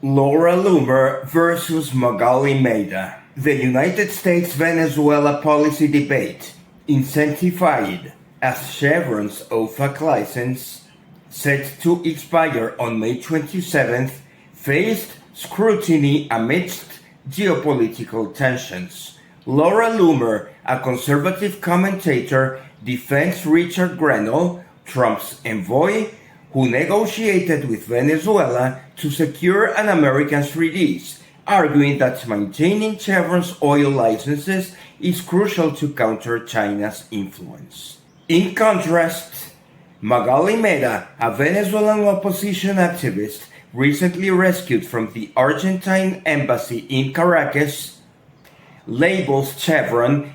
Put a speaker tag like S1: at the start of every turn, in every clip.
S1: Loomer versus Magalli Meda. The United States-Venezuela policy debate, incentivized as Chevron's OFAC license, set to expire on May 27th, faced scrutiny amidst geopolitical tensions. Laura Loomer, a conservative commentator, defends Richard Grenell, Trump's envoy, who negotiated with Venezuela to secure an American 3Ds, arguing that maintaining Chevron's oil licenses is crucial to counter China's influence. In contrast, Magalli Meda, a Venezuelan opposition activist recently rescued from the Argentine embassy in Caracas, labels Chevron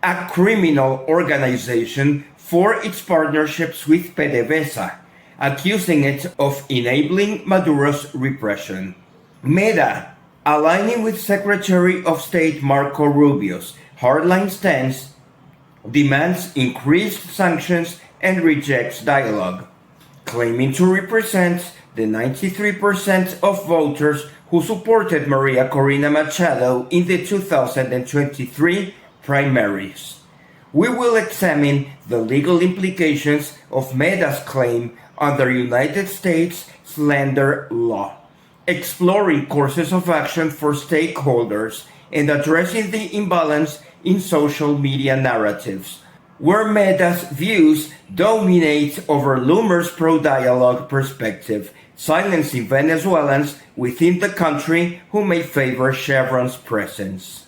S1: a criminal organization for its partnerships with PDVSA, accusing it of enabling Maduro's repression. Meda, aligning with Secretary of State Marco Rubio's hardline stance, demands increased sanctions and rejects dialogue, claiming to represent the 93% of voters who supported Maria Corina Machado in the 2023 primaries. We will examine the legal implications of Meda's claim under United States slander law, exploring courses of action for stakeholders and addressing the imbalance in social media narratives, where Meda's views dominate over Loomer's pro-dialogue perspective, silencing Venezuelans within the country who may favor Chevron's presence.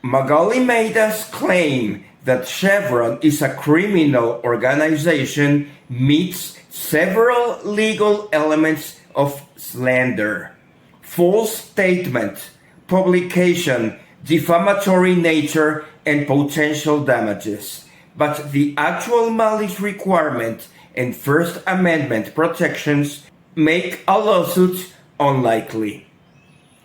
S1: Magalli Meda's claim that Chevron is a criminal organization meets several legal elements of slander: false statement, publication, defamatory nature, and potential damages. But the actual malice requirement and First Amendment protections make a lawsuit unlikely.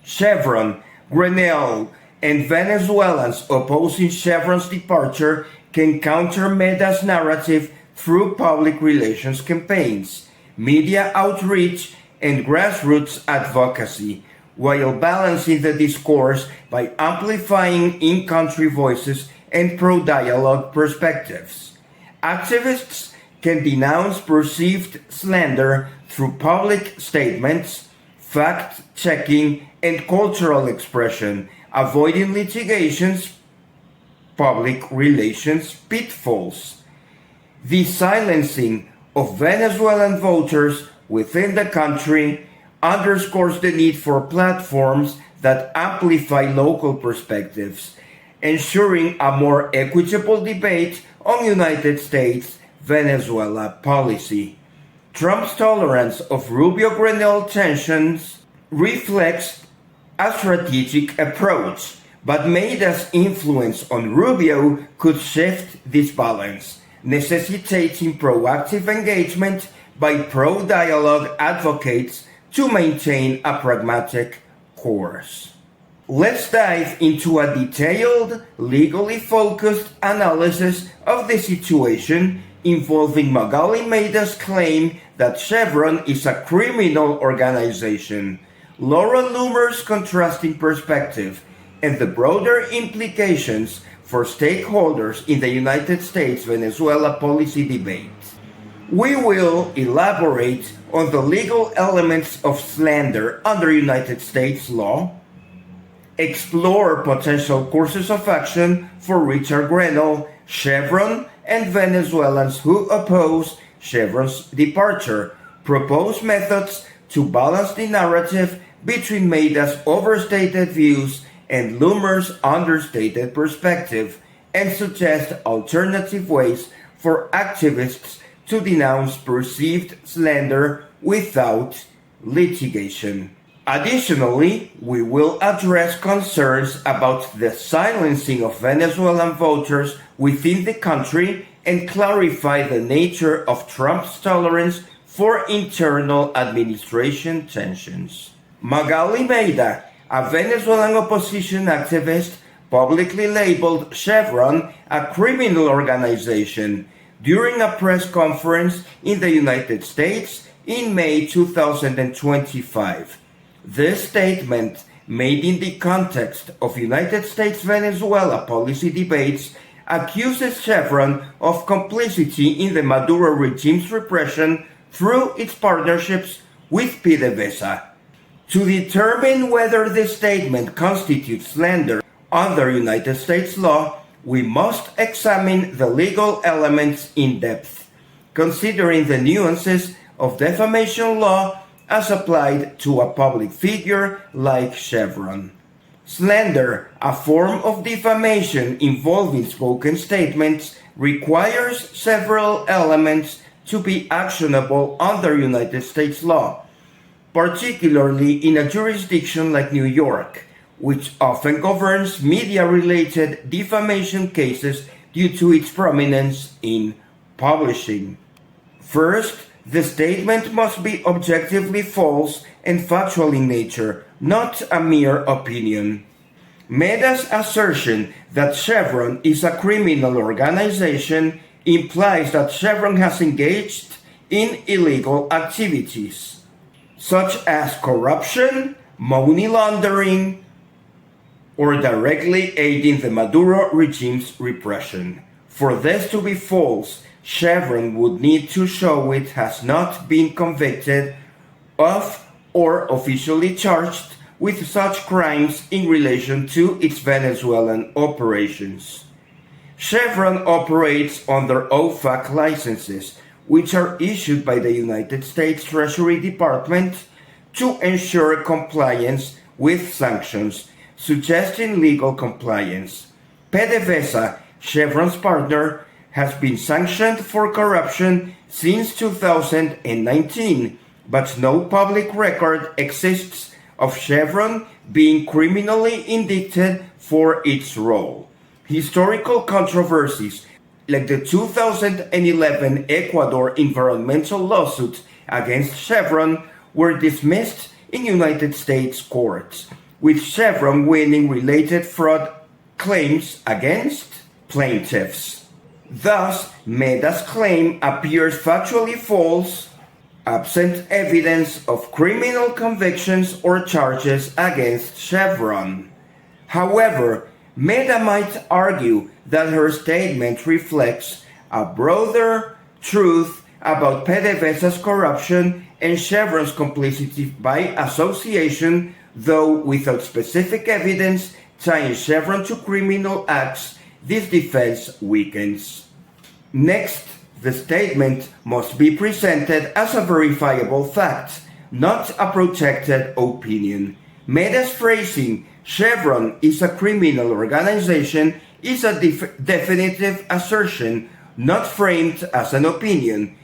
S1: Chevron, Grenell, and Venezuelans opposing Chevron's departure can counter Meda's narrative through public relations campaigns, media outreach, and grassroots advocacy, while balancing the discourse by amplifying in-country voices and pro-dialogue perspectives. Activists can denounce perceived slander through public statements, fact-checking, and cultural expression, avoiding litigation's public relations pitfalls. The silencing of Venezuelan voters within the country underscores the need for platforms that amplify local perspectives, ensuring a more equitable debate on United States-Venezuela policy. Trump's tolerance of Rubio-Grenell tensions reflects a strategic approach, but Meda's influence on Rubio could shift this balance, necessitating proactive engagement by pro-dialogue advocates to maintain a pragmatic course. Let's dive into a detailed, legally focused analysis of the situation involving Magalli Meda's claim that Chevron is a criminal organization, Laura Loomer's contrasting perspective, and the broader implications for stakeholders in the United States-Venezuela policy debate. We will elaborate on the legal elements of slander under United States law, explore potential courses of action for Richard Grenell, Chevron, and Venezuelans who oppose Chevron's departure, propose methods to balance the narrative between Meda's overstated views and Loomer's understated perspective, and suggest alternative ways for activists to denounce perceived slander without litigation. Additionally, we will address concerns about the silencing of Venezuelan voters within the country and clarify the nature of Trump's tolerance for internal administration tensions. Magalli Meda, a Venezuelan opposition activist, publicly labeled Chevron a criminal organization during a press conference in the United States in May 2025. This statement, made in the context of United States-Venezuela policy debates, accuses Chevron of complicity in the Maduro regime's repression through its partnerships with PDVSA. To determine whether this statement constitutes slander under United States law, we must examine the legal elements in depth, considering the nuances of defamation law as applied to a public figure like Chevron. Slander, a form of defamation involving spoken statements, requires several elements to be actionable under United States law, particularly in a jurisdiction like New York, which often governs media-related defamation cases due to its prominence in publishing. First, the statement must be objectively false and factual in nature, not a mere opinion. Meda's assertion that Chevron is a criminal organization implies that Chevron has engaged in illegal activities, such as corruption, money laundering, or directly aiding the Maduro regime's repression. For this to be false, Chevron would need to show it has not been convicted of or officially charged with such crimes in relation to its Venezuelan operations. Chevron operates under OFAC licenses, which are issued by the United States Treasury Department to ensure compliance with sanctions, suggesting legal compliance. PDVSA, Chevron's partner, has been sanctioned for corruption since 2019, but no public record exists of Chevron being criminally indicted for its role. Historical controversies, like the 2011 Ecuador environmental lawsuit against Chevron, were dismissed in United States courts, with Chevron winning related fraud claims against plaintiffs. Thus, Meda's claim appears factually false, absent evidence of criminal convictions or charges against Chevron. However, Meda might argue that her statement reflects a broader truth about PDVSA's corruption and Chevron's complicity by association, though without specific evidence tying Chevron to criminal acts. This defense weakens. Next, the statement must be presented as a verifiable fact, not a protected opinion. Meda's phrasing, Chevron is a criminal organization, is a definitive assertion, not framed as an opinion.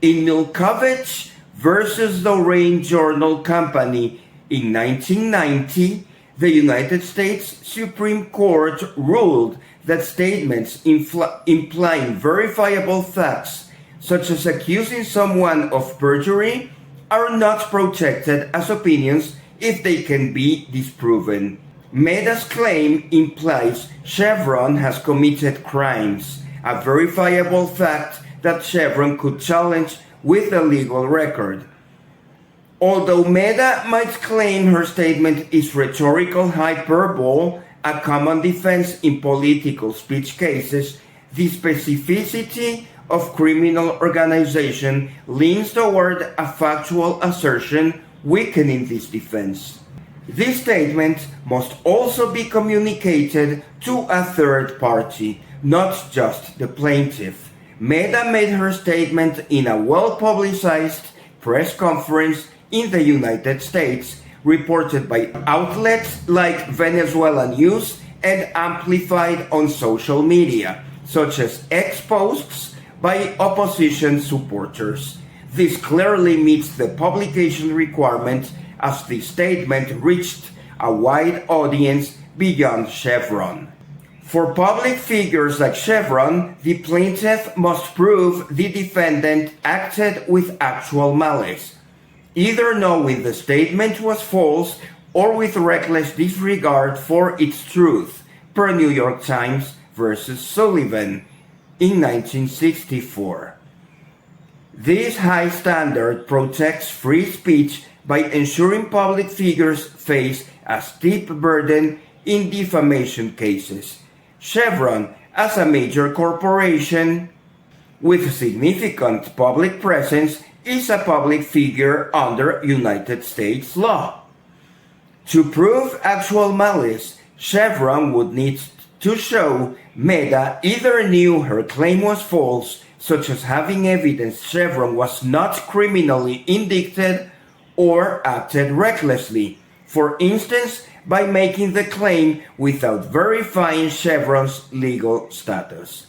S1: In Milkovich versus Lorraine Journal Company in 1990, the United States Supreme Court ruled that statements implying verifiable facts, such as accusing someone of perjury, are not protected as opinions if they can be disproven. Meda's claim implies Chevron has committed crimes, a verifiable fact that Chevron could challenge with a legal record. Although Meda might claim her statement is rhetorical hyperbole, a common defense in political speech cases, the specificity of criminal organization leans toward a factual assertion, weakening this defense. This statement must also be communicated to a third party, not just the plaintiff. Meda made her statement in a well-publicized press conference in the United States, reported by outlets like Venezuela News and amplified on social media, such as X posts by opposition supporters. This clearly meets the publication requirement, as the statement reached a wide audience beyond Chevron. For public figures like Chevron, the plaintiff must prove the defendant acted with actual malice, either knowing the statement was false or with reckless disregard for its truth, per New York Times versus Sullivan in 1964. This high standard protects free speech by ensuring public figures face a steep burden in defamation cases. Chevron, as a major corporation with significant public presence, is a public figure under United States law. To prove actual malice, Chevron would need to show Meda either knew her claim was false, such as having evidence Chevron was not criminally indicted, or acted recklessly, for instance, by making the claim without verifying Chevron's legal status.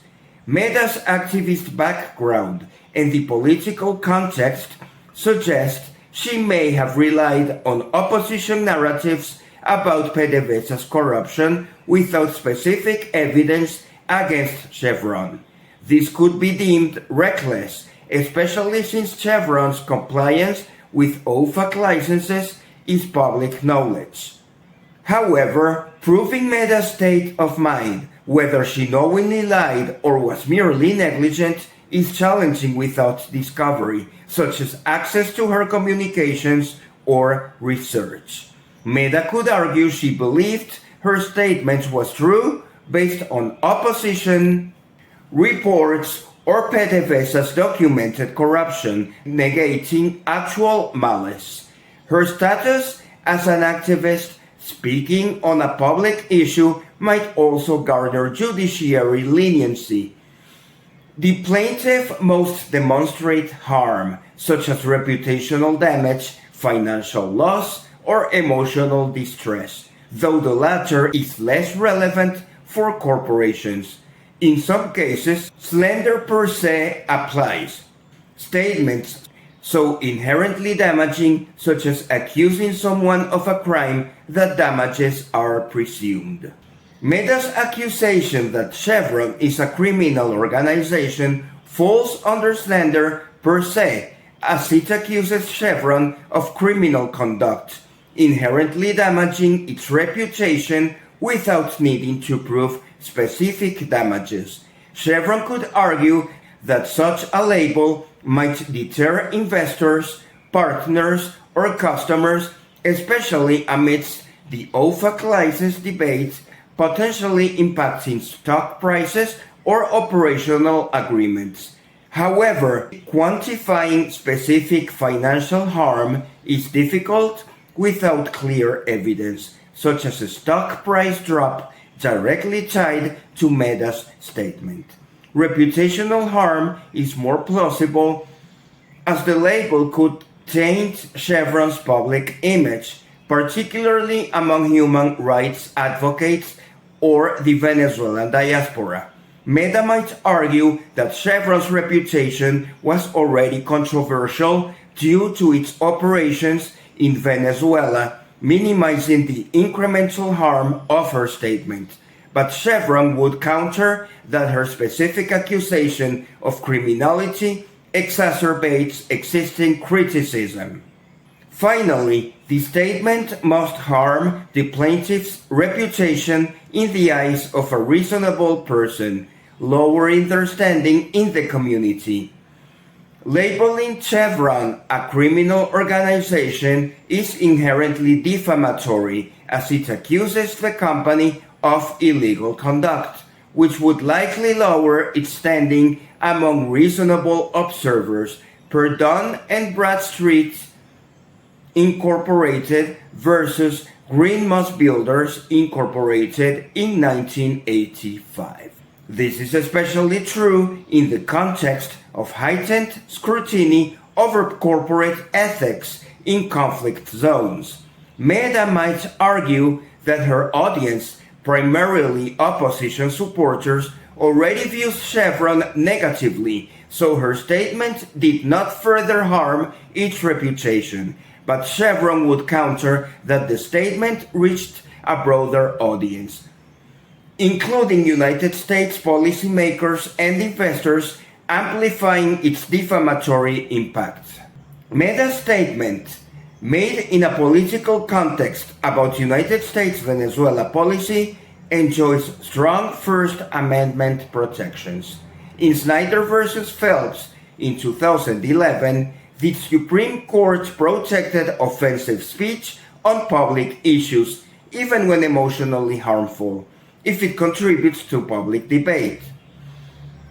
S1: Meda's activist background and the political context suggest she may have relied on opposition narratives about PDVSA's corruption without specific evidence against Chevron. This could be deemed reckless, especially since Chevron's compliance with OFAC licenses is public knowledge. However, proving Meda's state of mind, whether she knowingly lied or was merely negligent, is challenging without discovery, such as access to her communications or research. Meda could argue she believed her statement was true based on opposition reports or PDVSA's documented corruption, negating actual malice. Her status as an activist speaking on a public issue might also garner judiciary leniency. The plaintiff must demonstrate harm, such as reputational damage, financial loss, or emotional distress, though the latter is less relevant for corporations. In some cases, slander per se applies. Statements so inherently damaging, such as accusing someone of a crime that damages are presumed. Meda's accusation that Chevron is a criminal organization falls under slander per se, as it accuses Chevron of criminal conduct, inherently damaging its reputation without needing to prove specific damages. Chevron could argue that such a label might deter investors, partners, or customers, especially amidst the OFAC license debate, potentially impacting stock prices or operational agreements. However, quantifying specific financial harm is difficult without clear evidence, such as a stock price drop directly tied to Meda's statement. Reputational harm is more plausible, as the label could taint Chevron's public image, particularly among human rights advocates or the Venezuelan diaspora. Meda might argue that Chevron's reputation was already controversial due to its operations in Venezuela, minimizing the incremental harm of her statement. But Chevron would counter that her specific accusation of criminality exacerbates existing criticism. Finally, the statement must harm the plaintiff's reputation in the eyes of a reasonable person, lowering their standing in the community. Labeling Chevron a criminal organization is inherently defamatory, as it accuses the company of illegal conduct, which would likely lower its standing among reasonable observers, per Dun and Bradstreet Incorporated versus Green Moss Builders Incorporated in 1985. This is especially true in the context of heightened scrutiny over corporate ethics in conflict zones. Meda might argue that her audience, primarily opposition supporters, already views Chevron negatively, so her statement did not further harm its reputation. But Chevron would counter that the statement reached a broader audience, including United States policymakers and investors, amplifying its defamatory impact. Meda's statement, made in a political context about United States-Venezuela policy, enjoys strong First Amendment protections. In Snyder versus Phelps in 2011, The Supreme Court protected offensive speech on public issues, even when emotionally harmful, if it contributes to public debate.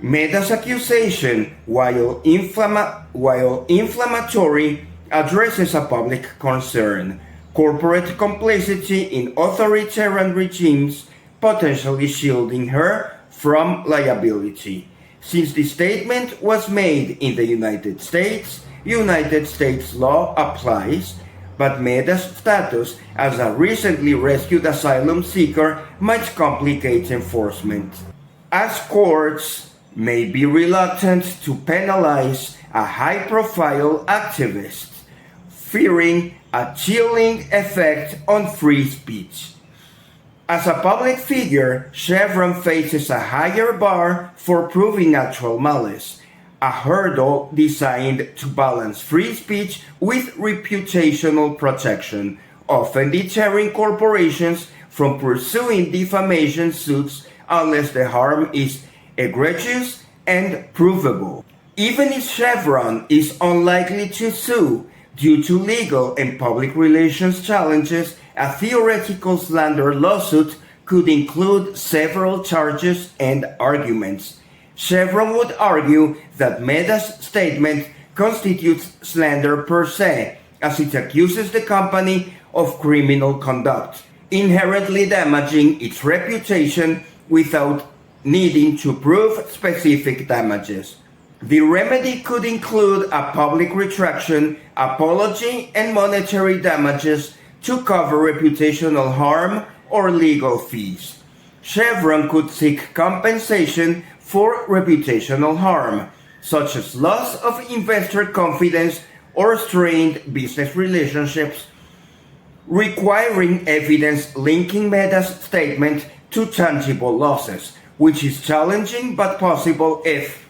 S1: Meda's accusation, while inflammatory, addresses a public concern: corporate complicity in authoritarian regimes, potentially shielding her from liability. Since the statement was made in the United States law applies, but Meda's status as a recently rescued asylum seeker might complicate enforcement, as courts may be reluctant to penalize a high-profile activist, fearing a chilling effect on free speech. As a public figure, Chevron faces a higher bar for proving actual malice, a hurdle designed to balance free speech with reputational protection, often deterring corporations from pursuing defamation suits unless the harm is egregious and provable. Even if Chevron is unlikely to sue due to legal and public relations challenges, a theoretical slander lawsuit could include several charges and arguments. Chevron would argue that Meda's statement constitutes slander per se, as it accuses the company of criminal conduct, inherently damaging its reputation without needing to prove specific damages. The remedy could include a public retraction, apology, and monetary damages to cover reputational harm or legal fees. Chevron could seek compensation for reputational harm, such as loss of investor confidence or strained business relationships, requiring evidence linking Meda's statement to tangible losses, which is challenging but possible if,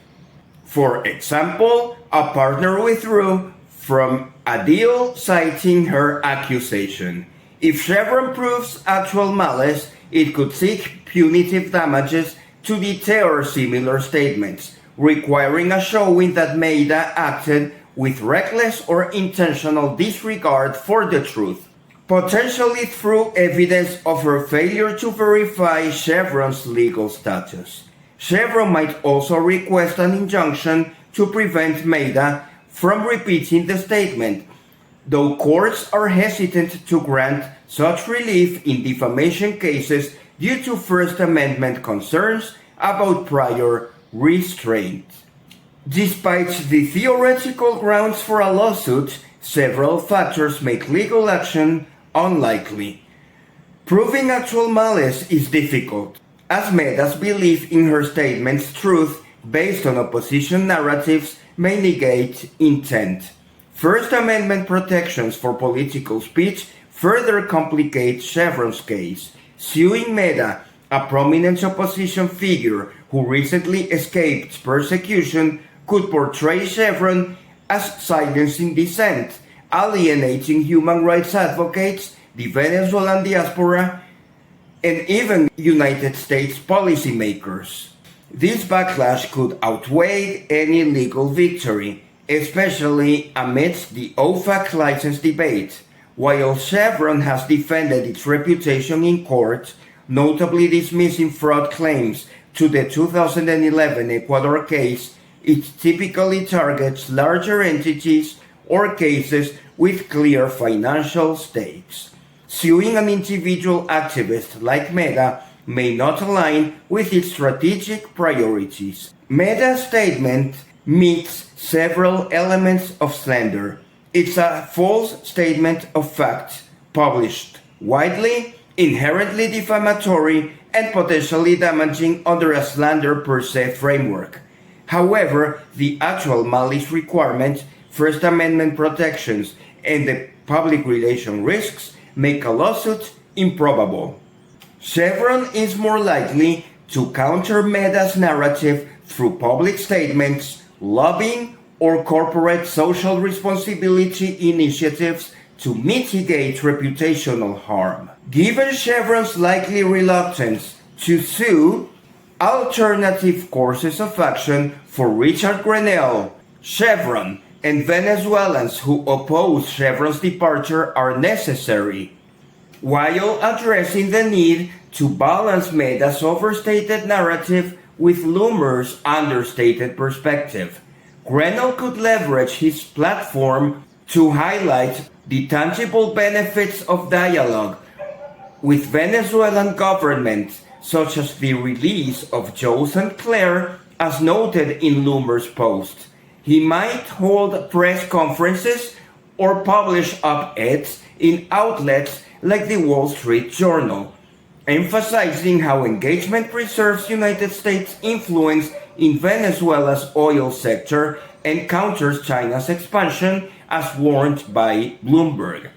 S1: for example, a partner withdrew from a deal citing her accusation. If Chevron proves actual malice, it could seek punitive damages to deter similar statements, requiring a showing that Meda acted with reckless or intentional disregard for the truth, potentially through evidence of her failure to verify Chevron's legal status. Chevron might also request an injunction to prevent Meda from repeating the statement, though courts are hesitant to grant such relief in defamation cases due to First Amendment concerns about prior restraint. Despite the theoretical grounds for a lawsuit, several factors make legal action unlikely. Proving actual malice is difficult, as Meda's belief in her statement's truth based on opposition narratives may negate intent. First Amendment protections for political speech further complicate Chevron's case. Suing Meda, a prominent opposition figure who recently escaped persecution, could portray Chevron as silencing dissent, alienating human rights advocates, the Venezuelan diaspora, and even United States policymakers. This backlash could outweigh any legal victory, especially amidst the OFAC license debate. While Chevron has defended its reputation in court, notably dismissing fraud claims to the 2011 Ecuador case, it typically targets larger entities or cases with clear financial stakes. Suing an individual activist like Meda may not align with its strategic priorities. Meda's statement meets several elements of slander. It's a false statement of fact, published widely, inherently defamatory, and potentially damaging under a slander per se framework. However, the actual malice requirement, First Amendment protections, and the public relation risks make a lawsuit improbable. Chevron is more likely to counter Meda's narrative through public statements, lobbying, or corporate social responsibility initiatives to mitigate reputational harm. Given Chevron's likely reluctance to sue, alternative courses of action for Richard Grenell, Chevron and Venezuelans who oppose Chevron's departure are necessary, while addressing the need to balance Meda's overstated narrative with Loomer's understated perspective. Grenell could leverage his platform to highlight the tangible benefits of dialogue with Venezuelan government, such as the release of Joe St. Clair, as noted in Loomer's post. He might hold press conferences or publish op-eds in outlets like the Wall Street Journal, emphasizing how engagement preserves United States influence in Venezuela's oil sector and counters China's expansion, as warned by Bloomberg.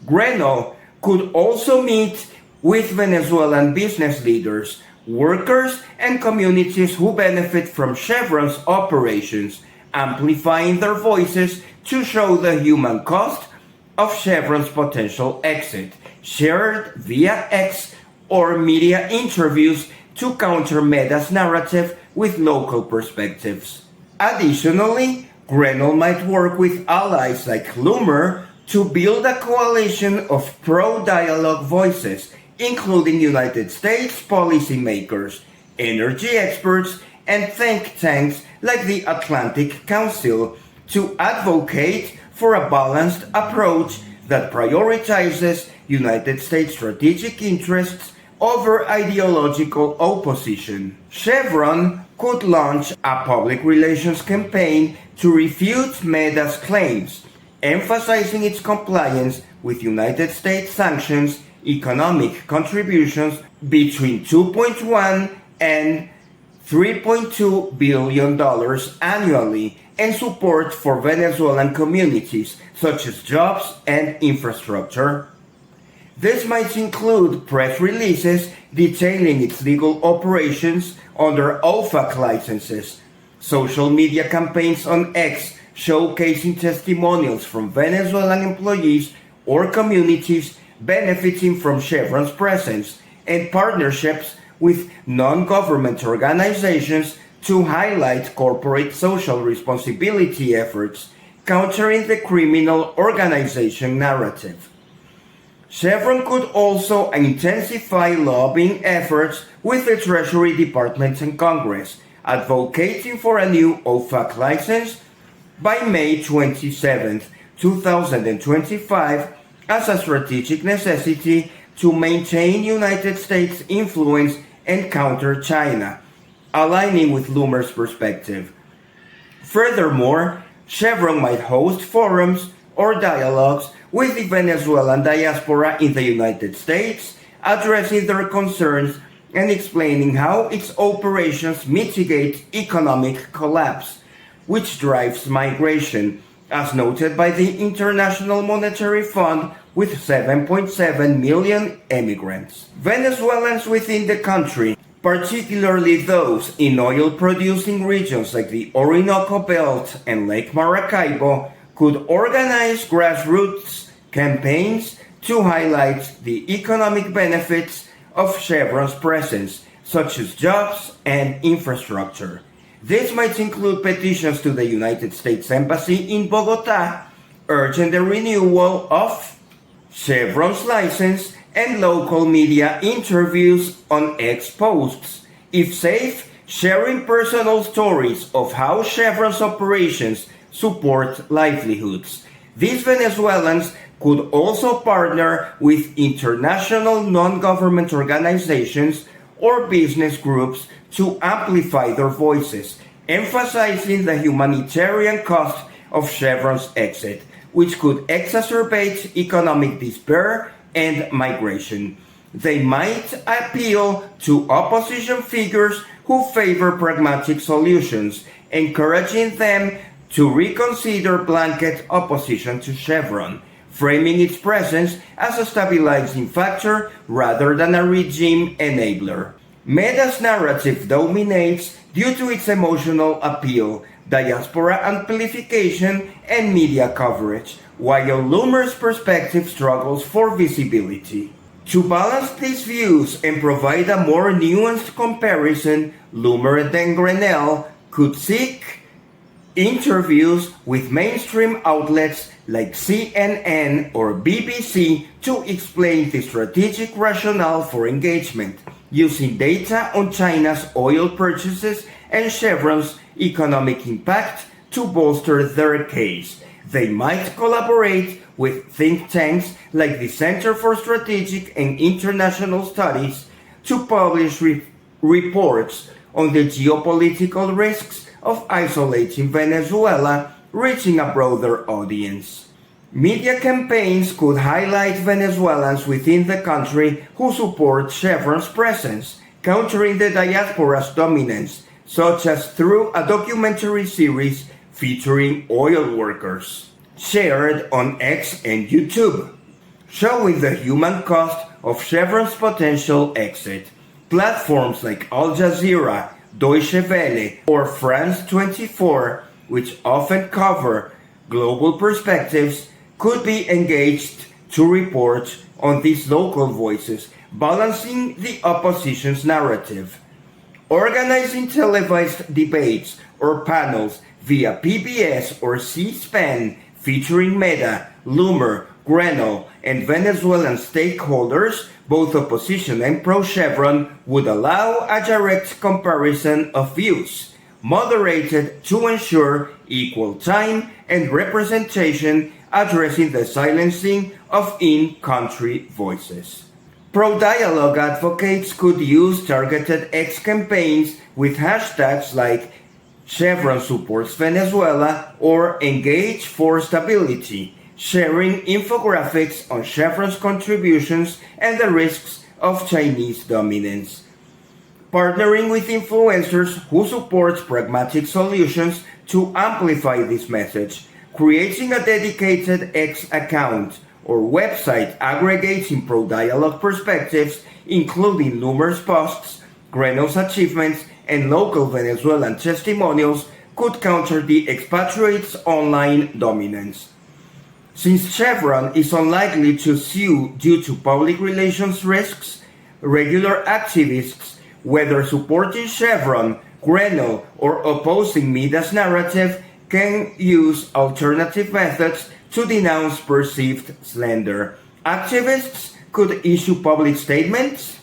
S1: Grenell could also meet with Venezuelan business leaders, workers, and communities who benefit from Chevron's operations, amplifying their voices to show the human cost of Chevron's potential exit, shared via X or media interviews to counter Meda's narrative with local perspectives. Additionally, Grenell might work with allies like Loomer to build a coalition of pro-dialogue voices, including United States policymakers, energy experts, and think tanks like the Atlantic Council, to advocate for a balanced approach that prioritizes United States strategic interests over ideological opposition. Chevron could launch a public relations campaign to refute Meda's claims, emphasizing its compliance with United States sanctions, economic contributions between $2.1 and $3.2 billion annually, and support for Venezuelan communities, such as jobs and infrastructure. This might include press releases detailing its legal operations under OFAC licenses, social media campaigns on X showcasing testimonials from Venezuelan employees or communities benefiting from Chevron's presence, and partnerships with non-government organizations to highlight corporate social responsibility efforts, countering the criminal organization narrative. Chevron could also intensify lobbying efforts with the Treasury Department and Congress, advocating for a new OFAC license by May 27, 2025, as a strategic necessity to maintain United States influence and counter China, aligning with Loomer's perspective. Furthermore, Chevron might host forums or dialogues with the Venezuelan diaspora in the United States, addressing their concerns and explaining how its operations mitigate economic collapse, which drives migration, as noted by the International Monetary Fund, with 7.7 million immigrants. Venezuelans within the country, particularly those in oil-producing regions like the Orinoco Belt and Lake Maracaibo, could organize grassroots campaigns to highlight the economic benefits of Chevron's presence, such as jobs and infrastructure. This might include petitions to the United States Embassy in Bogotá, urging the renewal of Chevron's license, and local media interviews on X posts. If safe, sharing personal stories of how Chevron's operations support livelihoods. These Venezuelans could also partner with international non-government organizations or business groups to amplify their voices, emphasizing the humanitarian cost of Chevron's exit, which could exacerbate economic despair and migration. They might appeal to opposition figures who favor pragmatic solutions, encouraging them to reconsider blanket opposition to Chevron, framing its presence as a stabilizing factor rather than a regime enabler. Meda's narrative dominates due to its emotional appeal, diaspora amplification, and media coverage, while Loomer's perspective struggles for visibility. To balance these views and provide a more nuanced comparison, Loomer and Grenell could seek Interviews with mainstream outlets like CNN or BBC to explain the strategic rationale for engagement, using data on China's oil purchases and Chevron's economic impact to bolster their case. They might collaborate with think tanks like the Center for Strategic and International Studies to publish reports on the geopolitical risks of isolating Venezuela, reaching a broader audience. Media campaigns could highlight Venezuelans within the country who support Chevron's presence, countering the diaspora's dominance, such as through a documentary series featuring oil workers, shared on X and YouTube, showing the human cost of Chevron's potential exit. Platforms like Al Jazeera, Deutsche Welle, or France 24, which often cover global perspectives, could be engaged to report on these local voices, balancing the opposition's narrative. Organizing televised debates or panels via PBS or C-SPAN featuring Meda, Loomer, Grenell, and Venezuelan stakeholders, both opposition and pro-Chevron, would allow a direct comparison of views, moderated to ensure equal time and representation, addressing the silencing of in-country voices. Pro-dialogue advocates could use targeted X campaigns with hashtags like Chevron supports Venezuela or Engage for Stability, sharing infographics on Chevron's contributions and the risks of Chinese dominance. Partnering with influencers who support pragmatic solutions to amplify this message, creating a dedicated X account or website aggregating pro-dialogue perspectives, including Loomer's posts, Grenell's achievements, and local Venezuelan testimonials, could counter the expatriates' online dominance. Since Chevron is unlikely to sue due to public relations risks, regular activists, whether supporting Chevron, Grenell, or opposing Meda's narrative, can use alternative methods to denounce perceived slander. Activists could issue public statements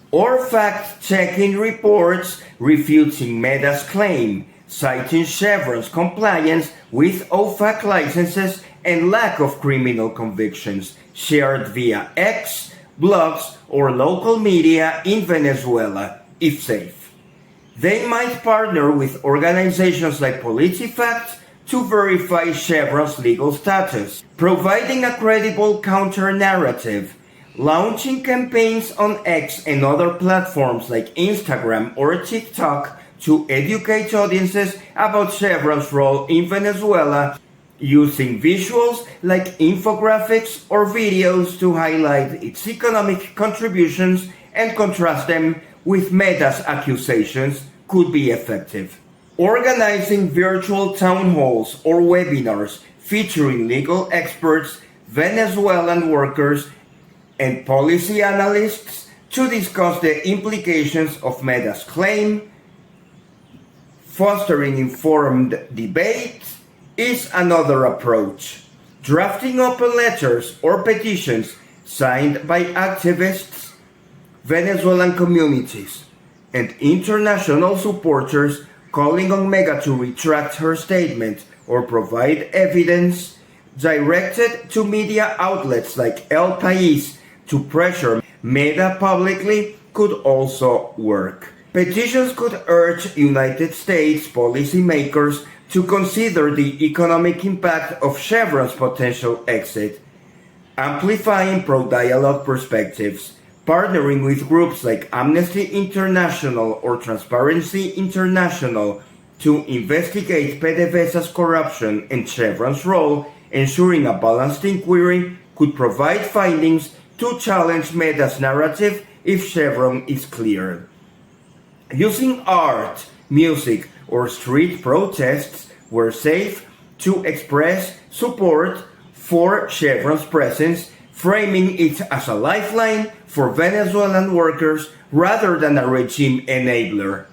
S1: or fact-checking reports refuting Meda's claim, citing Chevron's compliance with OFAC licenses and lack of criminal convictions, shared via X, blogs, or local media in Venezuela, if safe. They might partner with organizations like PolitiFact to verify Chevron's legal status, providing a credible counter-narrative, launching campaigns on X and other platforms like Instagram or TikTok to educate audiences about Chevron's role in Venezuela, using visuals like infographics or videos to highlight its economic contributions and contrast them with Meda's accusations, could be effective. Organizing virtual town halls or webinars featuring legal experts, Venezuelan workers, and policy analysts to discuss the implications of Meda's claim, fostering informed debate, is another approach. Drafting open letters or petitions signed by activists, Venezuelan communities, and international supporters calling on Mega to retract her statement or provide evidence, directed to media outlets like El País to pressure Meda publicly, could also work. Petitions could urge United States policymakers to consider the economic impact of Chevron's potential exit, amplifying pro-dialogue perspectives, partnering with groups like Amnesty International or Transparency International to investigate PDVSA's corruption and Chevron's role, ensuring a balanced inquiry, could provide findings to challenge Meda's narrative if Chevron is cleared. Using art, music, or street protests were safe to express support for Chevron's presence, framing it as a lifeline for Venezuelan workers rather than a regime enabler.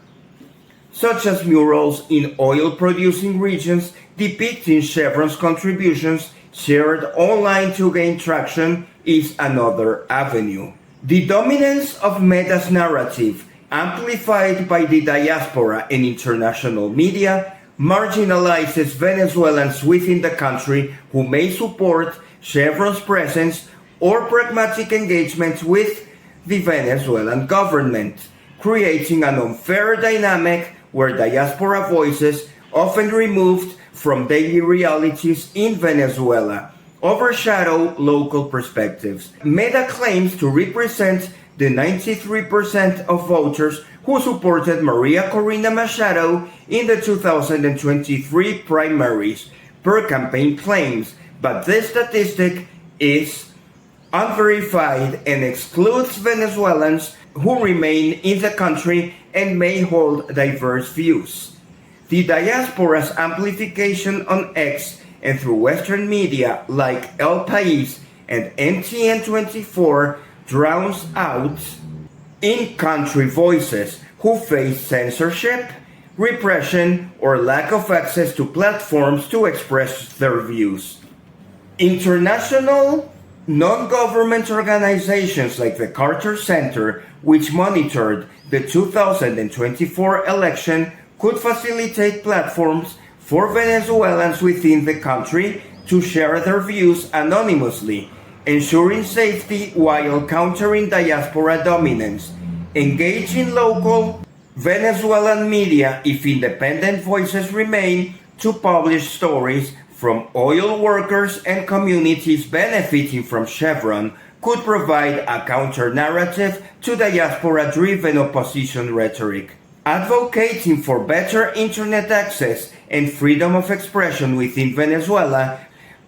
S1: such as murals in oil-producing regions depicting Chevron's contributions shared online to gain traction, is another avenue. The dominance of Meda's narrative, amplified by the diaspora and international media, marginalizes Venezuelans within the country who may support Chevron's presence or pragmatic engagement with the Venezuelan government, creating an unfair dynamic where diaspora voices, often removed from daily realities in Venezuela, overshadow local perspectives. Meda claims to represent the 93% of voters who supported Maria Corina Machado in the 2023 primaries, per campaign claims, but this statistic is unverified and excludes Venezuelans who remain in the country and may hold diverse views. The diaspora's amplification on X and through Western media like El País and NTN24 drowns out in-country voices who face censorship, repression, or lack of access to platforms to express their views. International non-government organizations like the Carter Center, which monitored the 2024 election, could facilitate platforms for Venezuelans within the country to share their views anonymously, ensuring safety while countering diaspora dominance. Engaging local Venezuelan media if independent voices remain to publish stories from oil workers and communities benefiting from Chevron could provide a counter-narrative to diaspora-driven opposition rhetoric. Advocating for better internet access and freedom of expression within Venezuela,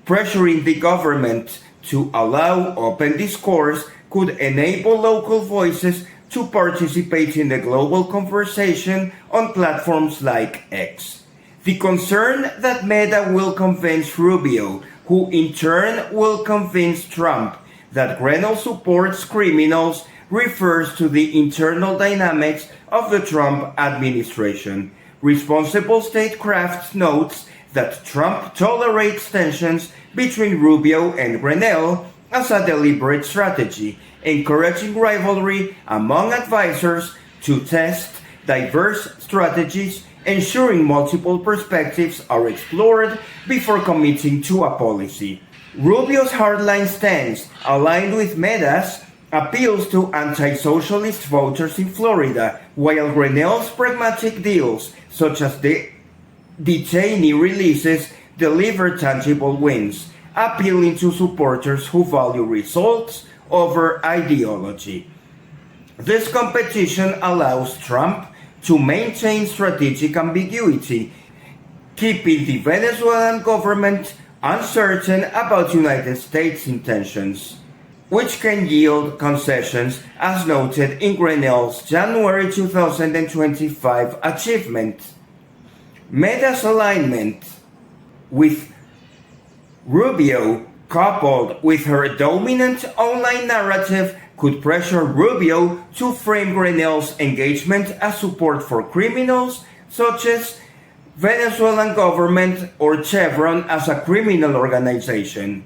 S1: pressuring the government to allow open discourse could enable local voices to participate in the global conversation on platforms like X. The concern that Meda will convince Rubio, who in turn will convince Trump that Grenell supports criminals, refers to the internal dynamics of the Trump administration. Responsible Statecraft notes that Trump tolerates tensions between Rubio and Grenell as a deliberate strategy, encouraging rivalry among advisors to test diverse strategies, ensuring multiple perspectives are explored before committing to a policy. Rubio's hardline stance, aligned with Meda's, appeals to anti-socialist voters in Florida, while Grenell's pragmatic deals, such as the detainee releases, deliver tangible wins, appealing to supporters who value results over ideology. This competition allows Trump to maintain strategic ambiguity, keeping the Venezuelan government uncertain about United States intentions, which can yield concessions, as noted in Grenell's January 2025 achievement. Meda's alignment with Rubio, coupled with her dominant online narrative, could pressure Rubio to frame Grenell's engagement as support for criminals such as Venezuelan government or Chevron as a criminal organization.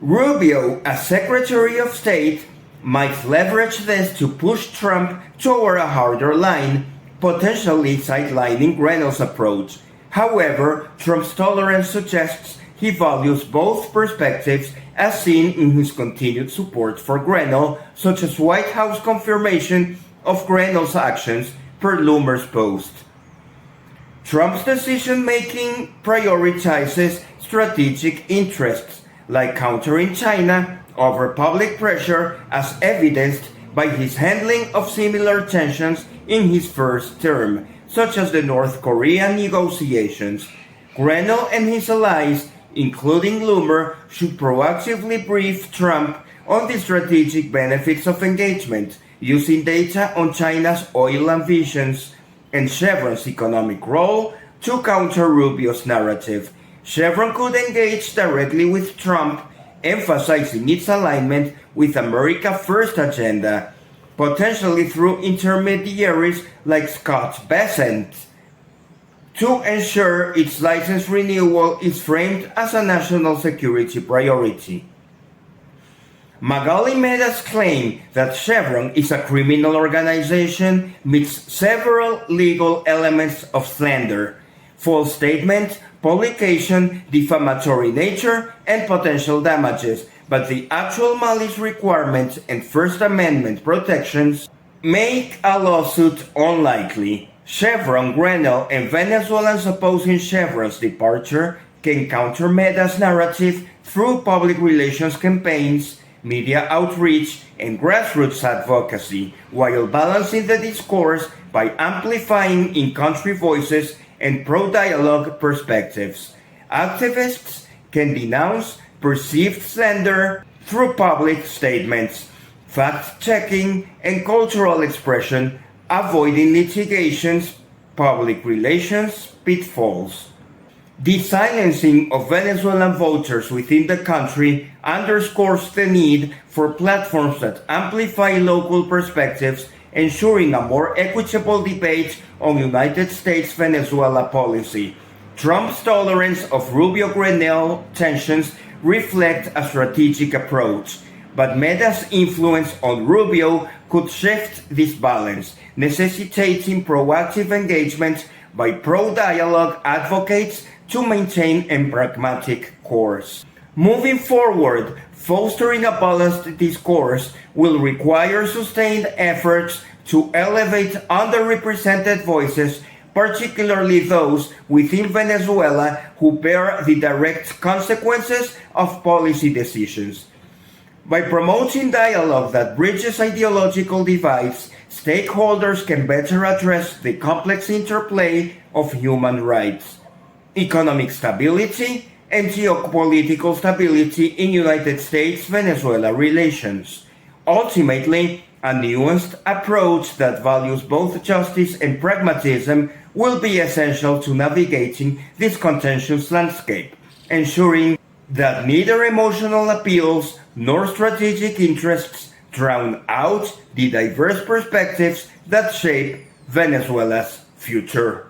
S1: Rubio, as Secretary of State, might leverage this to push Trump toward a harder line, potentially sidelining Grenell's approach. However, Trump's tolerance suggests he values both perspectives, as seen in his continued support for Grenell, such as White House confirmation of Grenell's actions per Loomer's post. Trump's decision-making prioritizes strategic interests, like countering China, over public pressure, as evidenced by his handling of similar tensions in his first term, such as the North Korean negotiations. Grenell and his allies, including Loomer, should proactively brief Trump on the strategic benefits of engagement, using data on China's oil ambitions and Chevron's economic role to counter Rubio's narrative. Chevron could engage directly with Trump, emphasizing its alignment with America First agenda, potentially through intermediaries like Scott Bessent, to ensure its license renewal is framed as a national security priority. Magalli Meda's claim that Chevron is a criminal organization meets several legal elements of slander: false statement, publication, defamatory nature, and potential damages, but the actual malice requirements and First Amendment protections make a lawsuit unlikely. Chevron, Grenell, and Venezuelans opposing Chevron's departure can counter Meda's narrative through public relations campaigns, media outreach, and grassroots advocacy, while balancing the discourse by amplifying in-country voices and pro-dialogue perspectives. Activists can denounce perceived slander through public statements, fact-checking, and cultural expression, avoiding litigation's public relations pitfalls. The silencing of Venezuelan voters within the country underscores the need for platforms that amplify local perspectives, ensuring a more equitable debate on United States-Venezuela policy. Trump's tolerance of Rubio-Grenell tensions reflect a strategic approach, but Meda's influence on Rubio could shift this balance, necessitating proactive engagement by pro-dialogue advocates to maintain a pragmatic course. Moving forward, fostering a balanced discourse will require sustained efforts to elevate underrepresented voices, particularly those within Venezuela who bear the direct consequences of policy decisions. By promoting dialogue that bridges ideological divides, stakeholders can better address the complex interplay of human rights, economic stability, and geopolitical stability in United States-Venezuela relations. Ultimately, a nuanced approach that values both justice and pragmatism will be essential to navigating this contentious landscape, ensuring that neither emotional appeals nor strategic interests drown out the diverse perspectives that shape Venezuela's future.